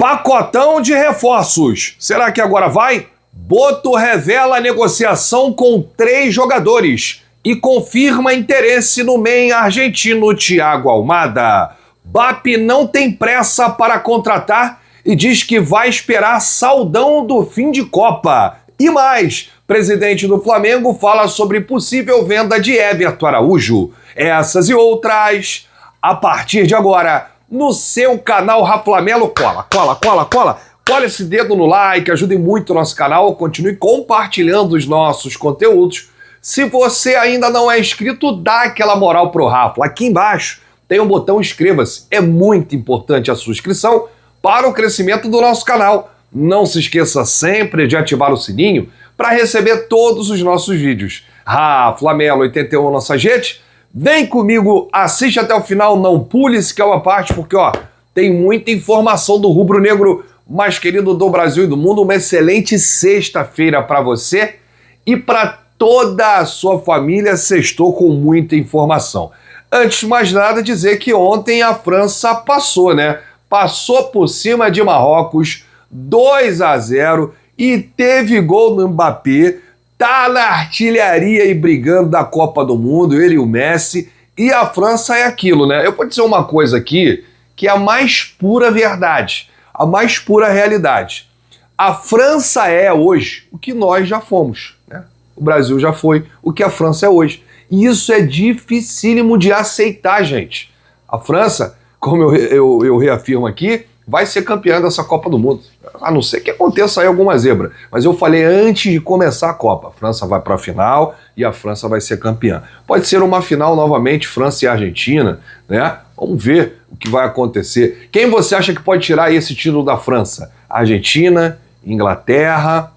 Pacotão de reforços. Será que agora vai? Boto revela a negociação com 3 jogadores e confirma interesse no meia argentino Thiago Almada. BAP não tem pressa para contratar e diz que vai esperar saudão do fim de Copa. E mais, presidente do Flamengo fala sobre possível venda de Everton Araújo. Essas e outras, a partir de agora, no seu canal Raflamelo. Cola esse dedo no like, ajude muito o nosso canal, continue compartilhando os nossos conteúdos. Se você ainda não é inscrito, dá aquela moral pro Rafa. Aqui embaixo tem um botão inscreva-se. É muito importante a sua inscrição para o crescimento do nosso canal. Não se esqueça sempre de ativar o sininho para receber todos os nossos vídeos. Raflamelo 81 nossa gente. Vem comigo, assiste até o final, não pule esse que é uma parte, porque tem muita informação do rubro-negro mais querido do Brasil e do mundo. Uma excelente sexta-feira para você e para toda a sua família. Sextou com muita informação. Antes de mais nada, dizer que ontem a França passou, né? Passou por cima de Marrocos, 2-0, e teve gol no Mbappé. Tá na artilharia e brigando da Copa do Mundo, ele e o Messi, e a França é aquilo, né? Eu vou dizer uma coisa aqui, que é a mais pura verdade, a mais pura realidade. A França é hoje o que nós já fomos, né? O Brasil já foi o que a França é hoje. E isso é dificílimo de aceitar, gente. A França, como eu reafirmo aqui, vai ser campeã dessa Copa do Mundo. A não ser que aconteça aí alguma zebra. Mas eu falei antes de começar a Copa. A França vai para a final e a França vai ser campeã. Pode ser uma final novamente, França e Argentina, né? Vamos ver o que vai acontecer. Quem você acha que pode tirar esse título da França? Argentina, Inglaterra,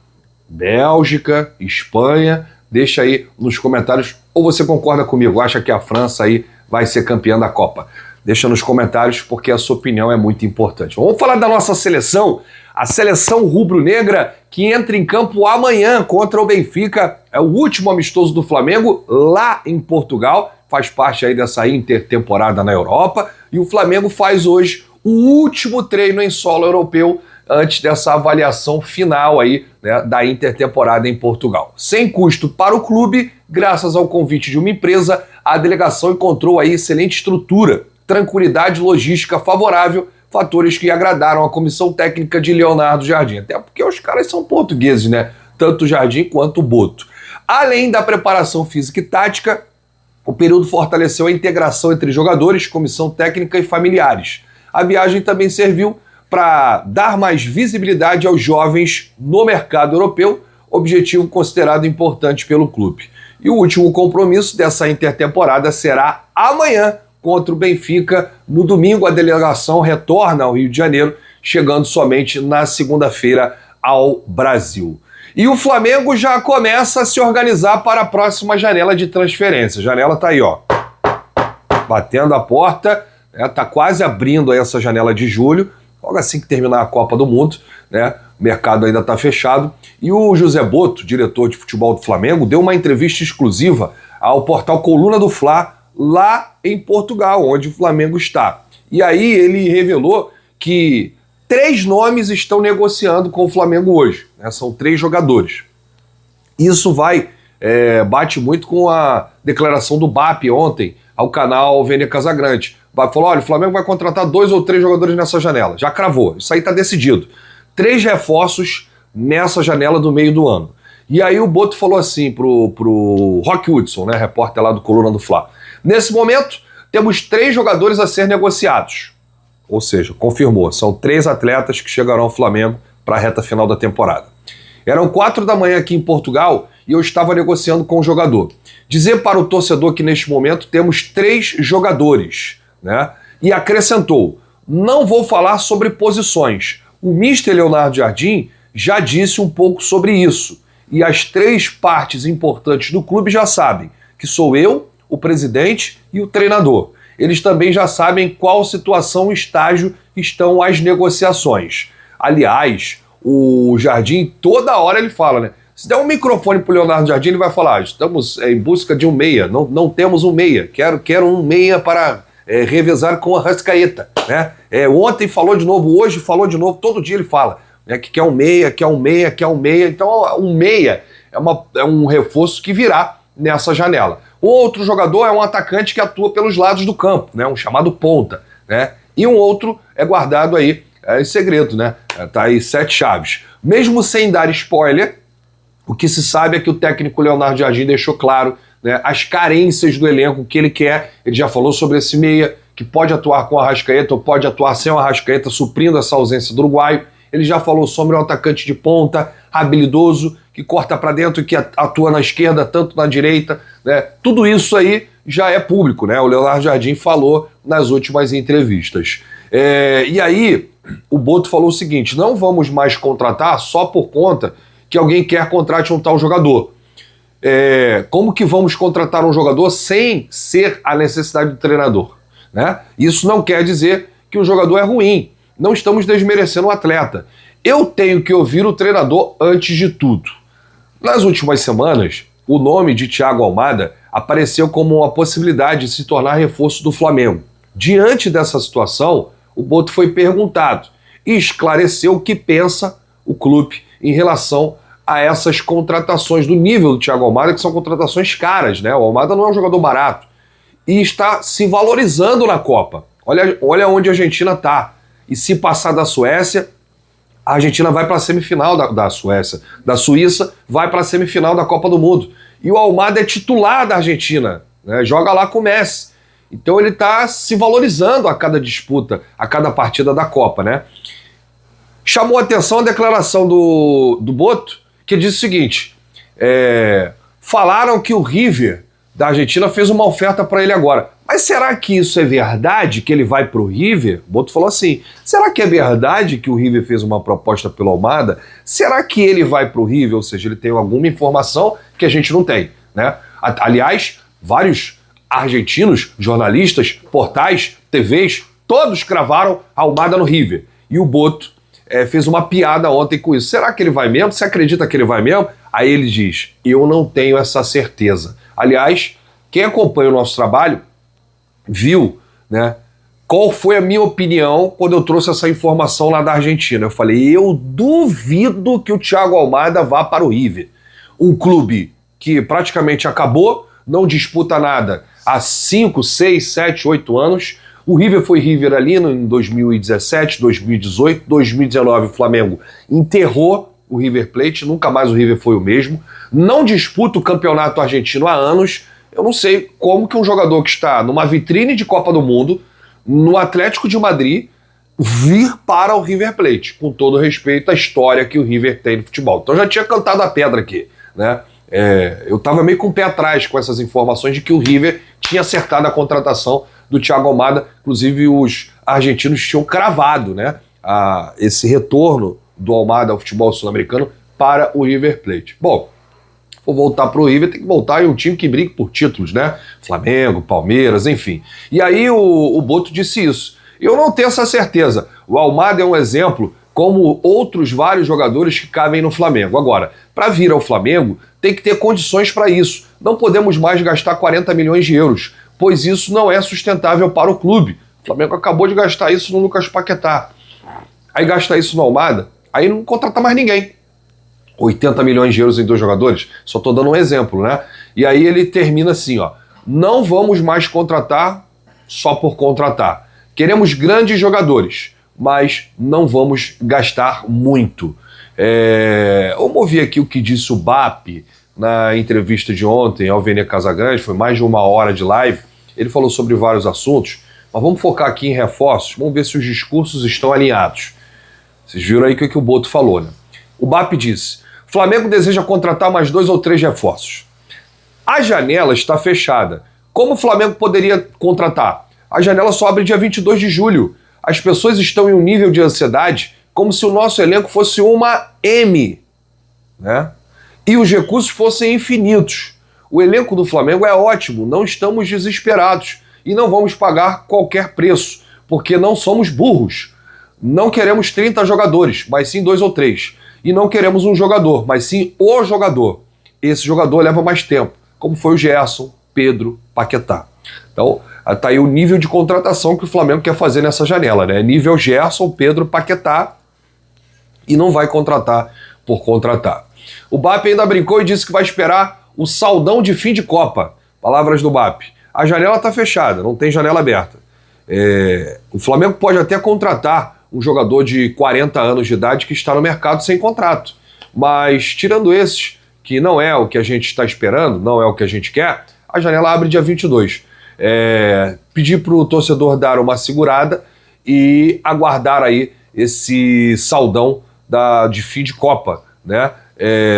Bélgica, Espanha? Deixa aí nos comentários. Ou você concorda comigo? Acha que a França aí vai ser campeã da Copa? Deixa nos comentários, porque a sua opinião é muito importante. Vamos falar da nossa seleção, a seleção rubro-negra, que entra em campo amanhã contra o Benfica. É o último amistoso do Flamengo lá em Portugal, faz parte aí dessa intertemporada na Europa, e o Flamengo faz hoje o último treino em solo europeu antes dessa avaliação final aí, né, da intertemporada em Portugal. Sem custo para o clube, graças ao convite de uma empresa, a delegação encontrou aí excelente estrutura, tranquilidade logística favorável, fatores que agradaram a comissão técnica de Leonardo Jardim. Até porque os caras são portugueses, né? Tanto o Jardim quanto o Boto. Além da preparação física e tática, o período fortaleceu a integração entre jogadores, comissão técnica e familiares. A viagem também serviu para dar mais visibilidade aos jovens no mercado europeu, objetivo considerado importante pelo clube. E o último compromisso dessa intertemporada será amanhã, contra o Benfica. No domingo, a delegação retorna ao Rio de Janeiro, chegando somente na segunda-feira ao Brasil. E o Flamengo já começa a se organizar para a próxima janela de transferência. A janela tá aí, batendo a porta, né? Tá quase abrindo aí essa janela de julho, logo assim que terminar a Copa do Mundo, né? O mercado ainda está fechado. E o José Boto, diretor de futebol do Flamengo, deu uma entrevista exclusiva ao portal Coluna do Fla, lá em Portugal, onde o Flamengo está. E aí ele revelou que 3 nomes estão negociando com o Flamengo hoje, né? São 3 jogadores. Isso bate muito com a declaração do BAP ontem ao canal Vene Casagrande. O BAP falou, olha, o Flamengo vai contratar 2 ou 3 jogadores nessa janela. Já cravou, isso aí está decidido. 3 reforços nessa janela do meio do ano. E aí o Boto falou assim pro Rock Hudson, né, repórter lá do Coluna do Fla. Nesse momento, temos 3 jogadores a ser negociados. Ou seja, confirmou, são 3 atletas que chegarão ao Flamengo para a reta final da temporada. Eram 4 da manhã aqui em Portugal e eu estava negociando com o jogador. Dizer para o torcedor que neste momento temos 3 jogadores, né? E acrescentou, não vou falar sobre posições. O mister Leonardo Jardim já disse um pouco sobre isso. E as 3 partes importantes do clube já sabem, que sou eu, o presidente e o treinador. Eles também já sabem qual situação e estágio estão as negociações. Aliás, o Jardim, toda hora ele fala, né? Se der um microfone pro Leonardo Jardim, ele vai falar, estamos em busca de um meia, não temos um meia, quero um meia para revezar com o Arrascaeta, né? Ontem falou de novo, hoje falou de novo, todo dia ele fala, né, que quer um meia, quer um meia, quer um meia. Então um meia é um reforço que virá nessa janela. O outro jogador é um atacante que atua pelos lados do campo, né, um chamado ponta, né? E um outro é guardado aí em segredo, né? Tá aí 7 chaves. Mesmo sem dar spoiler, o que se sabe é que o técnico Leonardo Jardim deixou claro, né, as carências do elenco que ele quer. Ele já falou sobre esse meia, que pode atuar com o Arrascaeta ou pode atuar sem o Arrascaeta, suprindo essa ausência do uruguaio. Ele já falou sobre um atacante de ponta, habilidoso, que corta para dentro e que atua na esquerda, tanto na direita, né? Tudo isso aí já é público, né? O Leonardo Jardim falou nas últimas entrevistas. E aí, o Boto falou o seguinte: não vamos mais contratar só por conta que alguém quer contrate um tal jogador. Como que vamos contratar um jogador sem ser a necessidade do treinador, né? Isso não quer dizer que o jogador é ruim. Não estamos desmerecendo o atleta. Eu tenho que ouvir o treinador antes de tudo. Nas últimas semanas, o nome de Thiago Almada apareceu como uma possibilidade de se tornar reforço do Flamengo. Diante dessa situação, o Boto foi perguntado e esclareceu o que pensa o clube em relação a essas contratações do nível do Thiago Almada, que são contratações caras, né? O Almada não é um jogador barato e está se valorizando na Copa. Olha onde a Argentina está. E se passar da Suécia, a Argentina vai para a semifinal da Suécia. Da Suíça, vai para a semifinal da Copa do Mundo. E o Almada é titular da Argentina, né? Joga lá com o Messi. Então ele está se valorizando a cada disputa, a cada partida da Copa, né? Chamou a atenção a declaração do Boto, que disse o seguinte: falaram que o River da Argentina fez uma oferta para ele agora. Mas será que isso é verdade, que ele vai para o River? O Boto falou assim: será que é verdade que o River fez uma proposta pelo Almada? Será que ele vai para o River? Ou seja, ele tem alguma informação que a gente não tem, né? Aliás, vários argentinos, jornalistas, portais, TVs, todos cravaram Almada no River. E o Boto fez uma piada ontem com isso. Será que ele vai mesmo? Você acredita que ele vai mesmo? Aí ele diz: eu não tenho essa certeza. Aliás, quem acompanha o nosso trabalho viu, né, qual foi a minha opinião quando eu trouxe essa informação lá da Argentina. Eu falei: eu duvido que o Thiago Almada vá para o River. Um clube que praticamente acabou, não disputa nada há 5, 6, 7, 8 anos. O River foi River ali em 2017, 2018, 2019 o Flamengo enterrou o River Plate, nunca mais o River foi o mesmo. Não disputa o campeonato argentino há anos. Eu não sei como que um jogador que está numa vitrine de Copa do Mundo, no Atlético de Madrid, vir para o River Plate, com todo respeito à história que o River tem no futebol. Então já tinha cantado a pedra aqui, né? Eu estava meio com o pé atrás com essas informações de que o River tinha acertado a contratação do Thiago Almada. Inclusive os argentinos tinham cravado, né, esse retorno do Almada ao futebol sul-americano para o River Plate. Bom, for voltar para o River, tem que voltar em um time que briga por títulos, né? Flamengo, Palmeiras, enfim. E aí o Boto disse isso. Eu não tenho essa certeza. O Almada é um exemplo, como outros vários jogadores que cabem no Flamengo. Agora, para vir ao Flamengo, tem que ter condições para isso. Não podemos mais gastar 40 milhões de euros, pois isso não é sustentável para o clube. O Flamengo acabou de gastar isso no Lucas Paquetá. Aí gasta isso no Almada, aí não contrata mais ninguém. 80 milhões de euros em 2 jogadores? Só estou dando um exemplo, né? E aí ele termina assim, ó: não vamos mais contratar só por contratar. Queremos grandes jogadores, mas não vamos gastar muito. Vamos ouvir aqui o que disse o BAP na entrevista de ontem ao Vene Casagrande. Foi mais de 1 hora de live. Ele falou sobre vários assuntos, mas vamos focar aqui em reforços. Vamos ver se os discursos estão alinhados. Vocês viram aí o que o Boto falou, né? O BAP disse: Flamengo deseja contratar mais 2 ou 3 reforços. A janela está fechada. Como o Flamengo poderia contratar? A janela só abre dia 22 de julho. As pessoas estão em um nível de ansiedade como se o nosso elenco fosse uma M, né? E os recursos fossem infinitos. O elenco do Flamengo é ótimo, não estamos desesperados e não vamos pagar qualquer preço, porque não somos burros. Não queremos 30 jogadores, mas sim 2 ou 3. E não queremos um jogador, mas sim o jogador. Esse jogador leva mais tempo, como foi o Gerson, Pedro, Paquetá. Então, Tá aí o nível de contratação que o Flamengo quer fazer nessa janela, né? Nível Gerson, Pedro, Paquetá, e não vai contratar por contratar. O BAP ainda brincou e disse que vai esperar o saldão de fim de Copa. Palavras do BAP. A janela está fechada, não tem janela aberta. O Flamengo pode até contratar um jogador de 40 anos de idade que está no mercado sem contrato. Mas, tirando esses, que não é o que a gente está esperando, não é o que a gente quer, a janela abre dia 22. Pedir para o torcedor dar uma segurada e aguardar aí esse saldão de fim de Copa, né?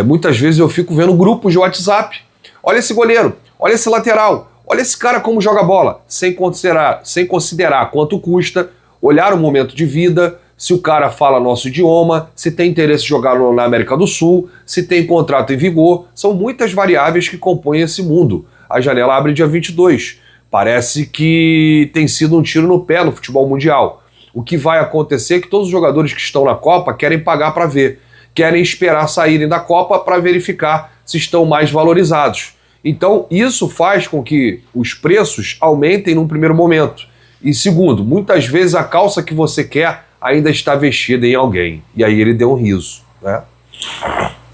Muitas vezes eu fico vendo grupos de WhatsApp. Olha esse goleiro, olha esse lateral, olha esse cara como joga bola, sem considerar quanto custa, olhar o momento de vida, se o cara fala nosso idioma, se tem interesse em jogar na América do Sul, se tem contrato em vigor. São muitas variáveis que compõem esse mundo. A janela abre dia 22. Parece que tem sido um tiro no pé no futebol mundial. O que vai acontecer é que todos os jogadores que estão na Copa querem pagar para ver, querem esperar saírem da Copa para verificar se estão mais valorizados. Então, isso faz com que os preços aumentem num primeiro momento. E segundo, muitas vezes a calça que você quer ainda está vestida em alguém. E aí ele deu um riso, né?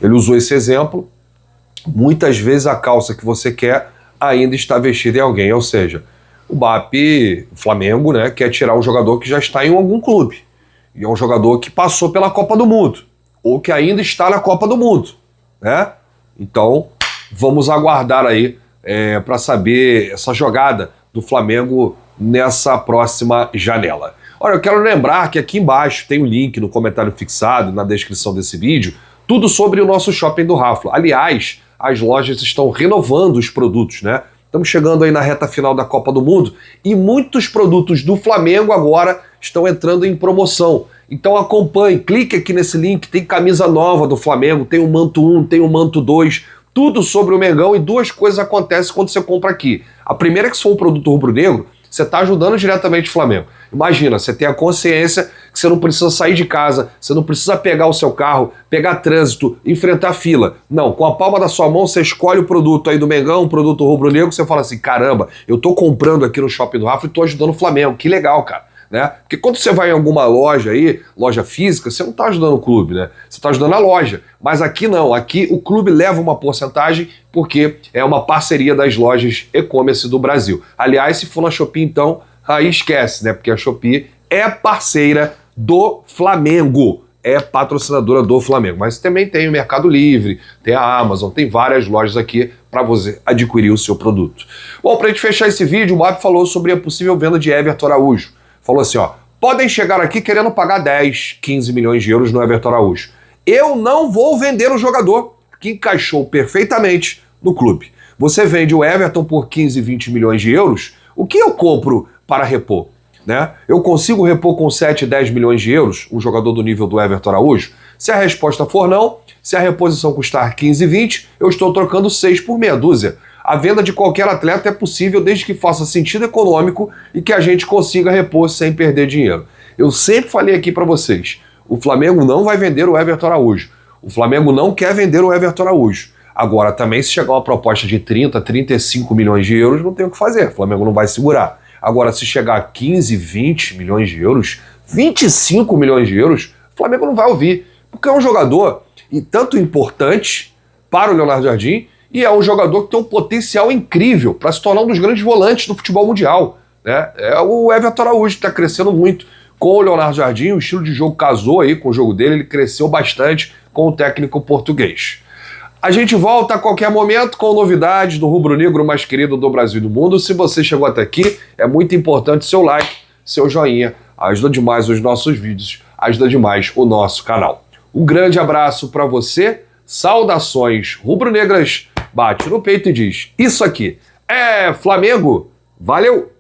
Ele usou esse exemplo. Muitas vezes a calça que você quer ainda está vestida em alguém. Ou seja, o BAP, o Flamengo, né, quer tirar um jogador que já está em algum clube. E é um jogador que passou pela Copa do Mundo. Ou que ainda está na Copa do Mundo, né? Então, vamos aguardar aí para saber essa jogada do Flamengo nessa próxima janela. Olha, eu quero lembrar que aqui embaixo tem um link no comentário fixado, na descrição desse vídeo, tudo sobre o nosso Shopping do Rafla. Aliás, as lojas estão renovando os produtos, né? Estamos chegando aí na reta final da Copa do Mundo e muitos produtos do Flamengo agora estão entrando em promoção. Então acompanhe, clique aqui nesse link, tem camisa nova do Flamengo, tem o manto 1, tem o manto 2, tudo sobre o Mengão, e duas coisas acontecem quando você compra aqui. A primeira é que se for um produto rubro-negro, você está ajudando diretamente o Flamengo. Imagina, você tem a consciência que você não precisa sair de casa, você não precisa pegar o seu carro, pegar trânsito, enfrentar fila. Não, com a palma da sua mão você escolhe o produto aí do Mengão, um produto rubro-negro, você fala assim, caramba, eu tô comprando aqui no Shopping do Rafla e tô ajudando o Flamengo, que legal, cara. Né? Porque quando você vai em alguma loja aí, loja física, você não está ajudando o clube, né? Você está ajudando a loja. Mas aqui não, aqui o clube leva uma porcentagem porque é uma parceria das lojas e-commerce do Brasil. Aliás, se for na Shopee, então, aí esquece, né? Porque a Shopee é parceira do Flamengo, é patrocinadora do Flamengo. Mas também tem o Mercado Livre, tem a Amazon, tem várias lojas aqui para você adquirir o seu produto. Bom, para a gente fechar esse vídeo, o MAP falou sobre a possível venda de Everton Araújo. Falou assim, ó, podem chegar aqui querendo pagar 10, 15 milhões de euros no Everton Araújo. Eu não vou vender o jogador que encaixou perfeitamente no clube. Você vende o Everton por 15, 20 milhões de euros, o que eu compro para repor? Né? Eu consigo repor com 7, 10 milhões de euros um jogador do nível do Everton Araújo? Se a resposta for não, se a reposição custar 15, 20, eu estou trocando 6 por meia dúzia. A venda de qualquer atleta é possível desde que faça sentido econômico e que a gente consiga repor sem perder dinheiro. Eu sempre falei aqui para vocês, o Flamengo não vai vender o Everton Araújo. O Flamengo não quer vender o Everton Araújo. Agora, também se chegar uma proposta de 30, 35 milhões de euros, não tem o que fazer. O Flamengo não vai segurar. Agora, se chegar a 15, 20 milhões de euros, 25 milhões de euros, o Flamengo não vai ouvir. Porque é um jogador e tanto importante para o Leonardo Jardim, e é um jogador que tem um potencial incrível para se tornar um dos grandes volantes do futebol mundial. Né? É o Everton Araújo, que está crescendo muito com o Leonardo Jardim, o estilo de jogo casou aí com o jogo dele, ele cresceu bastante com o técnico português. A gente volta a qualquer momento com novidades do rubro-negro mais querido do Brasil e do mundo. Se você chegou até aqui, é muito importante seu like, seu joinha, ajuda demais os nossos vídeos, ajuda demais o nosso canal. Um grande abraço para você, saudações rubro-negras. Bate no peito e diz, isso aqui é Flamengo, valeu!